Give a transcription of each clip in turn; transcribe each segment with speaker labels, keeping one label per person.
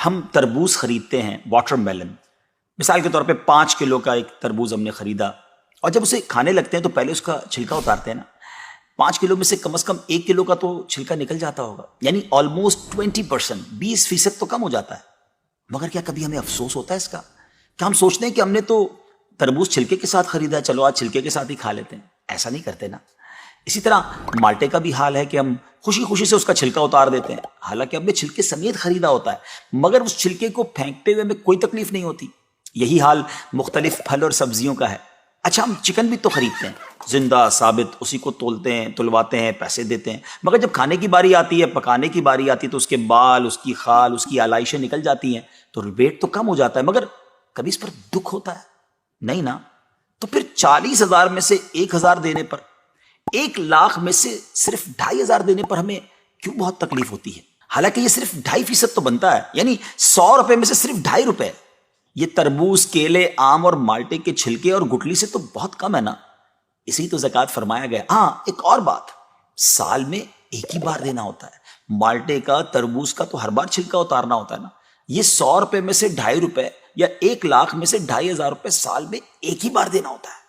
Speaker 1: ہم تربوز خریدتے ہیں، واٹر میلن، مثال کے طور پہ 5 کلو کا ایک تربوز ہم نے خریدا، اور جب اسے کھانے لگتے ہیں تو پہلے اس کا چھلکا اتارتے ہیں نا. 5 کلو میں سے کم از کم 1 کلو کا تو چھلکا نکل جاتا ہوگا، یعنی آلموسٹ 20%، 20% تو کم ہو جاتا ہے. مگر کیا کبھی ہمیں افسوس ہوتا ہے اس کا؟ کیا ہم سوچتے ہیں کہ ہم نے تو تربوز چھلکے کے ساتھ خریدا ہے، چلو آج چھلکے کے ساتھ ہی کھا لیتے ہیں؟ ایسا نہیں کرتے نا. اسی طرح مالٹے کا بھی حال ہے کہ ہم خوشی خوشی سے اس کا چھلکا اتار دیتے ہیں، حالانکہ ہم نے چھلکے سمیت خریدا ہوتا ہے، مگر اس چھلکے کو پھینکتے ہوئے ہمیں کوئی تکلیف نہیں ہوتی. یہی حال مختلف پھل اور سبزیوں کا ہے. اچھا، ہم چکن بھی تو خریدتے ہیں، زندہ ثابت، اسی کو تولتے ہیں، تلواتے ہیں، پیسے دیتے ہیں، مگر جب کھانے کی باری آتی ہے، پکانے کی باری آتی ہے، تو اس کے بال، اس کی خال، اس کی آلائشیں نکل جاتی ہیں، تو ویٹ تو کم ہو جاتا ہے. مگر کبھی اس پر دکھ ہوتا ہے؟ نہیں نا. تو پھر 40,000 میں سے 1,000 دینے پر، 1,00,000 میں سے صرف 2,500 دینے پر ہمیں کیوں بہت تکلیف ہوتی ہے؟ حالانکہ یہ صرف 2.5% تو بنتا ہے، یعنی 100 روپے میں سے صرف 2.5 روپے. یہ تربوز، کیلے، آم اور مالٹے کے چھلکے اور گٹلی سے تو بہت کم ہے نا. اسی تو زکوٰۃ فرمایا گیا. ہاں، ایک اور بات، سال میں ایک ہی بار دینا ہوتا ہے. مالٹے کا، تربوز کا تو ہر بار چھلکا اتارنا ہوتا ہے نا. یہ 100 روپے میں سے 2.5 روپے یا 1,00,000 میں سے 2,500 روپے سال میں ایک ہی بار دینا ہوتا ہے،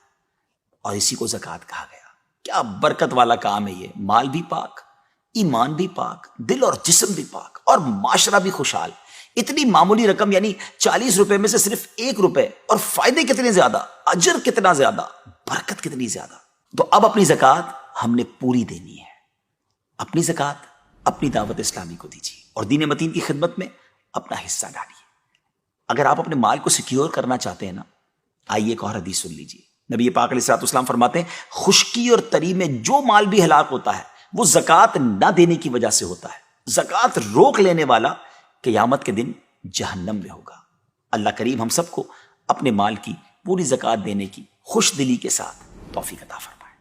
Speaker 1: اور اسی کو زکوٰۃ کہا گیا. کیا برکت والا کام ہے یہ. مال بھی پاک، ایمان بھی پاک، دل اور جسم بھی پاک، اور معاشرہ بھی خوشحال. اتنی معمولی رقم، یعنی 40 روپے میں سے صرف 1 روپے، اور فائدے کتنے زیادہ، اجر کتنا زیادہ، برکت کتنی زیادہ. تو اب اپنی زکوٰۃ ہم نے پوری دینی ہے. اپنی زکوٰۃ اپنی دعوت اسلامی کو دیجیے، اور دین متین کی خدمت میں اپنا حصہ ڈالیے. اگر آپ اپنے مال کو سیکیور کرنا چاہتے ہیں نا، آئیے ایک اور حدیث سن لیجیے. نبی پاک علیہ الصلوۃ والسلام فرماتے ہیں، خشکی اور تری میں جو مال بھی ہلاک ہوتا ہے وہ زکوٰۃ نہ دینے کی وجہ سے ہوتا ہے. زکوٰۃ روک لینے والا قیامت کے دن جہنم میں ہوگا. اللہ کریم ہم سب کو اپنے مال کی پوری زکوٰۃ دینے کی خوش دلی کے ساتھ توفیق عطا فرمائے.